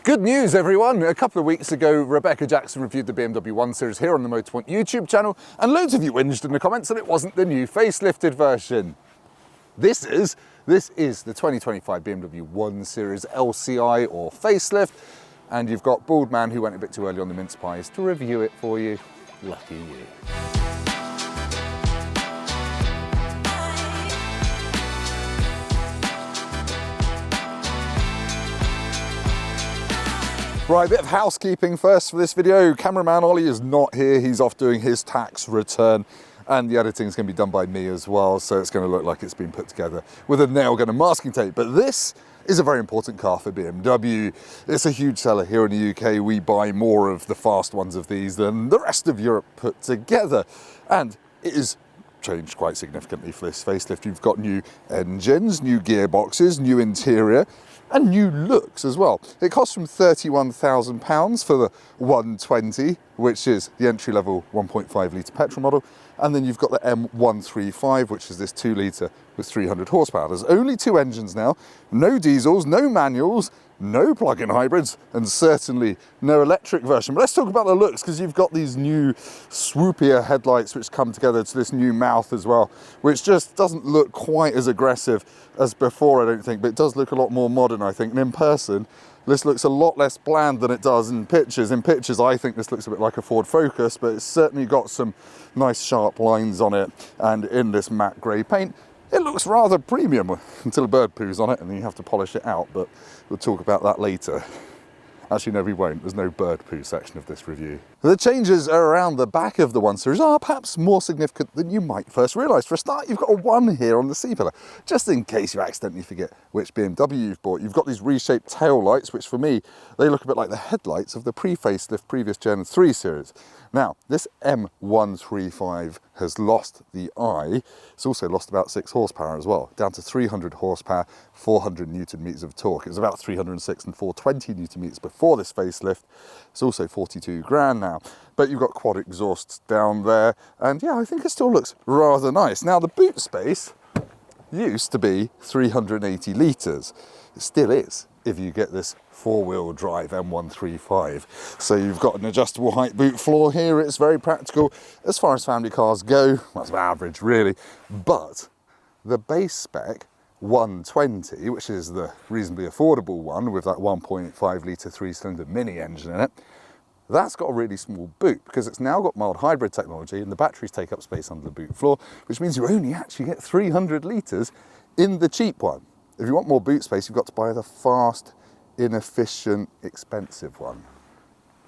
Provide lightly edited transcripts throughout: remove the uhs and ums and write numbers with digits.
Good news, everyone. A couple of weeks ago, Rebecca Jackson reviewed the BMW 1 Series here on the Motorpoint YouTube channel, and loads of you whinged in the comments that it wasn't the new facelifted version. This is the 2025 BMW 1 Series LCI or facelift, and you've got Bald Man, who went a bit too early on the mince pies, to review it for you. Lucky you. Right, a bit of housekeeping first for this video. Cameraman Ollie is not here. He's off doing his tax return, and the editing is going to be done by me as well, so it's going to look like it's been put together with a nail gun and masking tape. But this is a very important car for BMW. It's a huge seller here in the UK. We buy more of the fast ones of these than the rest of Europe put together, and it is changed quite significantly for this facelift. You've got new engines, new gearboxes, new interior, and new looks as well. It costs from £31,000 for the 120, which is the entry-level 1.5 litre petrol model, and then you've got the M135, which is this 2 litre with 300 horsepower. There's only two engines now, no diesels, no manuals, no plug-in hybrids, and certainly no electric version. But let's talk about the looks, because you've got these new swoopier headlights which come together to this new mouth as well, which just doesn't look quite as aggressive as before, I don't think, but it does look a lot more modern, I think. And in person, this looks a lot less bland than it does in pictures. In pictures, I think this looks a bit like a Ford Focus, but it's certainly got some nice sharp lines on it. And in this matte grey paint, it looks rather premium until a bird poos on it and then you have to polish it out, but we'll talk about that later. Actually, no, we won't. There's no bird poo section of this review. The changes around the back of the 1 Series are perhaps more significant than you might first realise. For a start, you've got a 1 here on the C-pillar, just in case you accidentally forget which BMW you've bought. You've got these reshaped tail lights, which for me, they look a bit like the headlights of the pre-facelift previous Gen 3 Series. Now, this M135 has lost the eye. It's also lost about 6 horsepower as well, down to 300 horsepower, 400 newton meters of torque. It was about 306 and 420 newton meters before this facelift. It's also 42 grand now. But you've got quad exhausts down there, and yeah, I think it still looks rather nice. Now, the boot space used to be 380 litres. It still is, if you get this 4-wheel drive M135. So you've got an adjustable height boot floor here. It's very practical as far as family cars go. That's average, really. But the base spec 120, which is the reasonably affordable one with that 1.5 litre 3-cylinder mini engine in it, that's got a really small boot because it's now got mild hybrid technology and the batteries take up space under the boot floor, which means you only actually get 300 litres in the cheap one. If you want more boot space, you've got to buy the fast, inefficient, expensive one.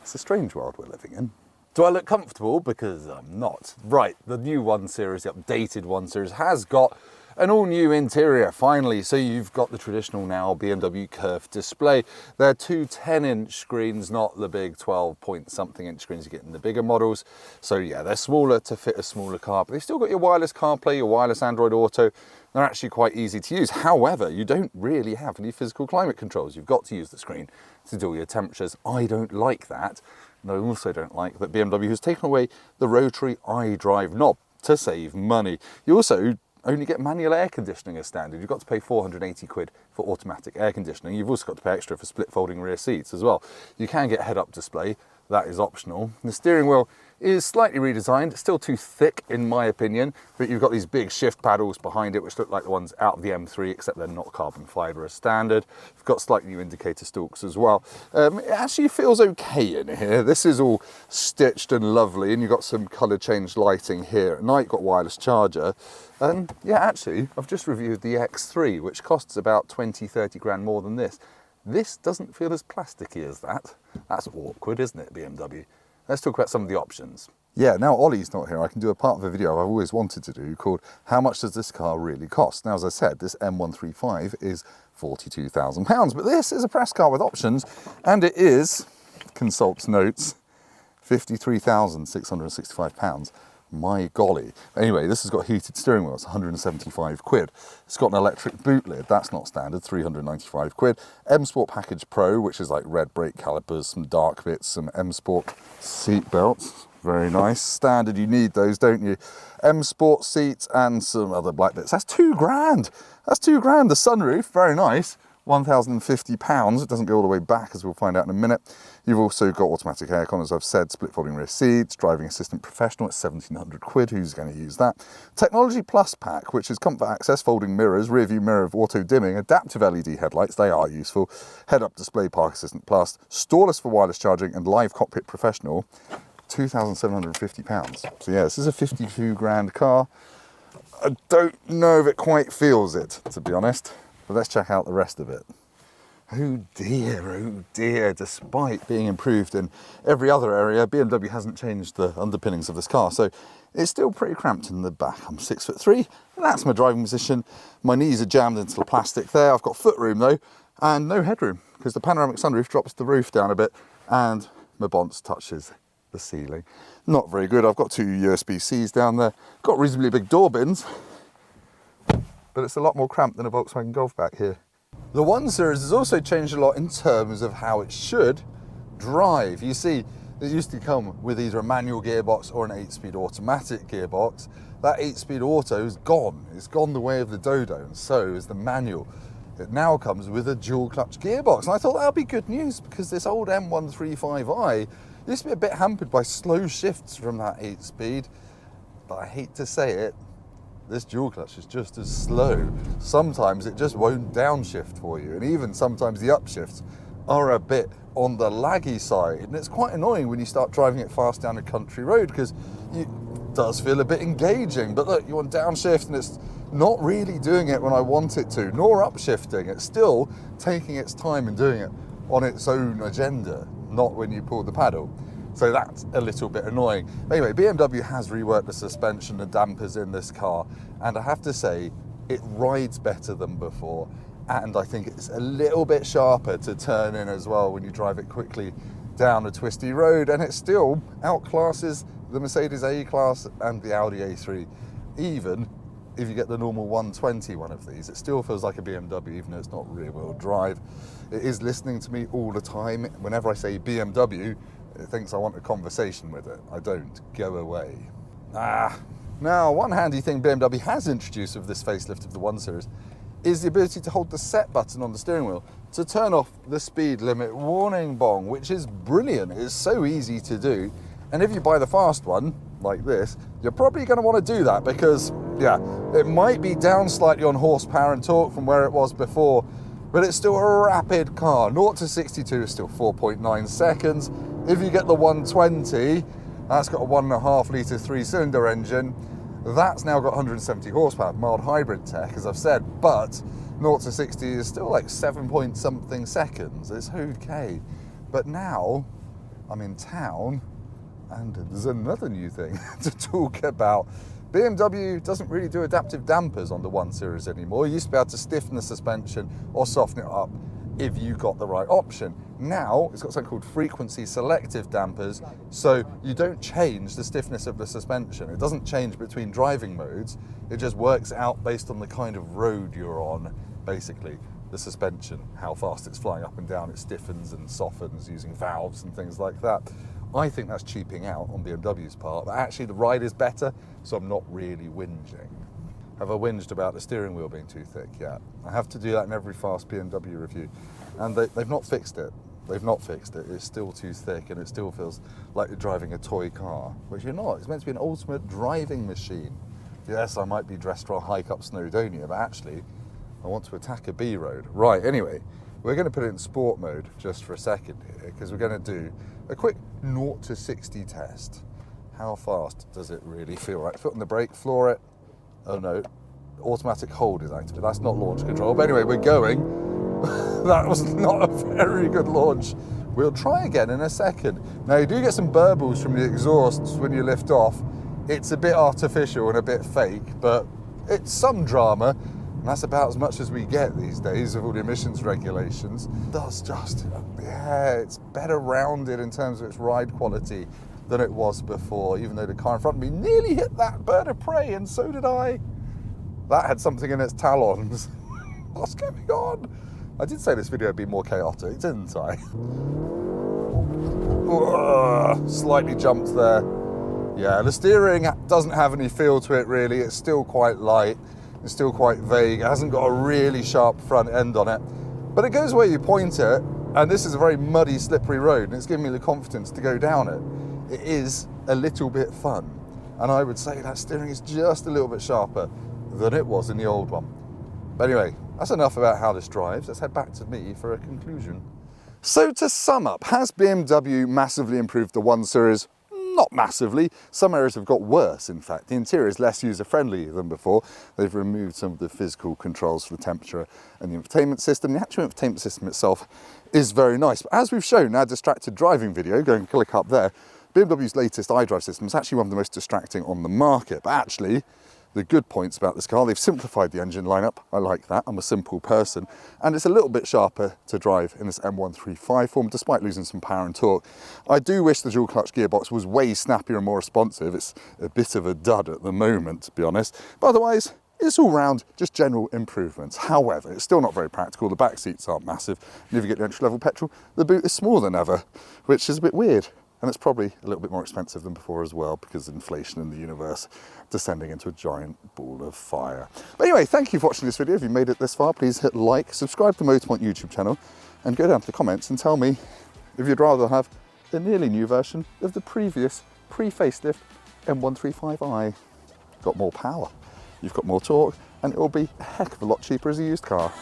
It's a strange world we're living in. Do I look comfortable? Because I'm not. Right, the new 1 Series, the updated 1 Series, has got an all-new interior, finally. So you've got the traditional now BMW curved display. They're two 10-inch screens, not the big 12-point-something-inch screens you get in the bigger models. So yeah, they're smaller to fit a smaller car, but they've still got your wireless CarPlay, your wireless Android Auto. They're actually quite easy to use. However, you don't really have any physical climate controls. You've got to use the screen to do your temperatures. I don't like that. And I also don't like that BMW has taken away the rotary iDrive knob to save money. You also only get manual air conditioning as standard. You've got to pay 480 quid for automatic air conditioning. You've also got to pay extra for split folding rear seats as well. You can get head-up display. That is optional. The steering wheel is slightly redesigned. It's still too thick in my opinion, but you've got these big shift paddles behind it which look like the ones out of the M3, except they're not carbon fibre as standard. You've got slightly new indicator stalks as well. It actually feels okay in here. This is all stitched and lovely, and you've got some colour change lighting here. At night, got wireless charger. And yeah, actually, I've just reviewed the X3, which costs about 20-30 grand more than this. This doesn't feel as plasticky as that. That's awkward, isn't it, BMW? Let's talk about some of the options. Yeah, now Ollie's not here, I can do a part of a video I've always wanted to do called How Much Does This Car Really Cost? Now, as I said, this M135 is £42,000, but this is a press car with options, and it is, consult notes, £53,665. My golly. Anyway, this has got heated steering wheel, it's 175 quid. It's got an electric boot lid, that's not standard, 395 quid. M Sport Package Pro, which is like red brake calipers, some dark bits, some M Sport seat belts, very nice. Standard, you need those, don't you? M Sport seats and some other black bits. That's £2 grand. That's £2 grand. The sunroof, very nice. £1,050. It doesn't go all the way back, as we'll find out in a minute. You've also got automatic aircon, as I've said, split folding rear seats, driving assistant professional at 1,700 quid. Who's going to use that? Technology Plus pack, which is comfort access, folding mirrors, rear view mirror of auto dimming, adaptive LED headlights, they are useful, head-up display, park assistant plus, storeless for wireless charging, and live cockpit professional. £2,750. So yeah, this is a 52 grand car. I don't know if it quite feels it, to be honest, but let's check out the rest of it. Oh dear, despite being improved in every other area, BMW hasn't changed the underpinnings of this car, so it's still pretty cramped in the back. I'm 6'3", and that's my driving position. My knees are jammed into the plastic there. I've got foot room though, and no headroom, because the panoramic sunroof drops the roof down a bit, and my bonce touches the ceiling. Not very good. I've got 2 USB-Cs down there, got reasonably big door bins, but it's a lot more cramped than a Volkswagen Golf back here. The 1 Series has also changed a lot in terms of how it should drive. You see, it used to come with either a manual gearbox or an 8-speed automatic gearbox. That 8-speed auto is gone. It's gone the way of the Dodo, and so is the manual. It now comes with a dual clutch gearbox, and I thought that would be good news, because this old M135i used to be a bit hampered by slow shifts from that 8-speed, but I hate to say it, this dual clutch is just as slow. Sometimes it just won't downshift for you, and even sometimes the upshifts are a bit on the laggy side, and it's quite annoying when you start driving it fast down a country road, because it does feel a bit engaging. But look, you want downshift and it's not really doing it when I want it to, nor upshifting. It's still taking its time and doing it on its own agenda, not when you pull the paddle. So that's a little bit annoying. Anyway, BMW has reworked the suspension and dampers in this car, and I have to say, it rides better than before. And I think it's a little bit sharper to turn in as well when you drive it quickly down a twisty road, and it still outclasses the Mercedes A-Class and the Audi A3. Even if you get the normal 120 one of these, it still feels like a BMW, even though it's not rear-wheel drive. It is listening to me all the time. Whenever I say BMW, it thinks I want a conversation with it. I don't. Go away. Now, one handy thing BMW has introduced with this facelift of the 1 Series is the ability to hold the set button on the steering wheel to turn off the speed limit warning bong, which is brilliant. It's so easy to do. And if you buy the fast one, like this, you're probably going to want to do that, because, yeah, it might be down slightly on horsepower and torque from where it was before, but it's still a rapid car. 0 to 62 is still 4.9 seconds. If you get the 120, that's got a 1.5 litre 3-cylinder engine. That's now got 170 horsepower, mild hybrid tech, as I've said, but 0 to 60 is still like 7-point-something seconds. It's okay. But now I'm in town, and there's another new thing to talk about. BMW doesn't really do adaptive dampers on the 1 Series anymore. You used to be able to stiffen the suspension or soften it up if you got the right option. Now it's got something called frequency selective dampers, so you don't change the stiffness of the suspension. It doesn't change between driving modes. It just works out based on the kind of road you're on, basically. The suspension, how fast it's flying up and down, it stiffens and softens using valves and things like that. I think that's cheaping out on BMW's part, but actually the ride is better, so I'm not really whinging. Have I whinged about the steering wheel being too thick? Yeah. I have to do that in every fast BMW review, and they've not fixed it. They've not fixed it. It's still too thick, and it still feels like you're driving a toy car, which you're not. It's meant to be an ultimate driving machine. Yes, I might be dressed for a hike up Snowdonia, but actually, I want to attack a B road. Right, anyway, we're going to put it in sport mode just for a second here, because we're going to do a quick 0 to 60 test. How fast does it really feel? Right, foot on the brake, floor it. Oh no, automatic hold is active. That's not launch control. But anyway, we're going. That was not a very good launch. We'll try again in a second. Now, you do get some burbles from the exhausts when you lift off. It's a bit artificial and a bit fake, but it's some drama. And that's about as much as we get these days with all the emissions regulations. That's just, yeah, it's better rounded in terms of its ride quality than it was before, even though the car in front of me nearly hit that bird of prey, and so did I. That had something in its talons. What's going on? I did say this video would be more chaotic, didn't I? Slightly jumped there. Yeah, the steering doesn't have any feel to it really. It's still quite light. It's still quite vague. It hasn't got a really sharp front end on it. But it goes where you point it, and this is a very muddy, slippery road, and it's giving me the confidence to go down it. It is a little bit fun, and I would say that steering is just a little bit sharper than it was in the old one. But anyway, that's enough about how this drives. Let's head back to me for a conclusion. So to sum up, has BMW massively improved the 1 Series? Not massively. Some areas have got worse, in fact. The interior is less user-friendly than before. They've removed some of the physical controls for the temperature and the infotainment system. The actual infotainment system itself is very nice. But as we've shown in our distracted driving video, go and click up there, BMW's latest iDrive system is actually one of the most distracting on the market. But actually, the good points about this car, they've simplified the engine lineup. I like that, I'm a simple person. And it's a little bit sharper to drive in this M135 form, despite losing some power and torque. I do wish the dual clutch gearbox was way snappier and more responsive. It's a bit of a dud at the moment, to be honest. But otherwise, it's all round just general improvements. However, it's still not very practical. The back seats aren't massive. And if you get the entry-level petrol, the boot is smaller than ever, which is a bit weird. And it's probably a little bit more expensive than before as well, because of inflation in the universe descending into a giant ball of fire. But anyway, thank you for watching this video. If you made it this far, please hit like, subscribe to the Motorpoint YouTube channel, and go down to the comments and tell me if you'd rather have a nearly new version of the previous pre-facelift M135i. Got more power, you've got more torque, and it will be a heck of a lot cheaper as a used car.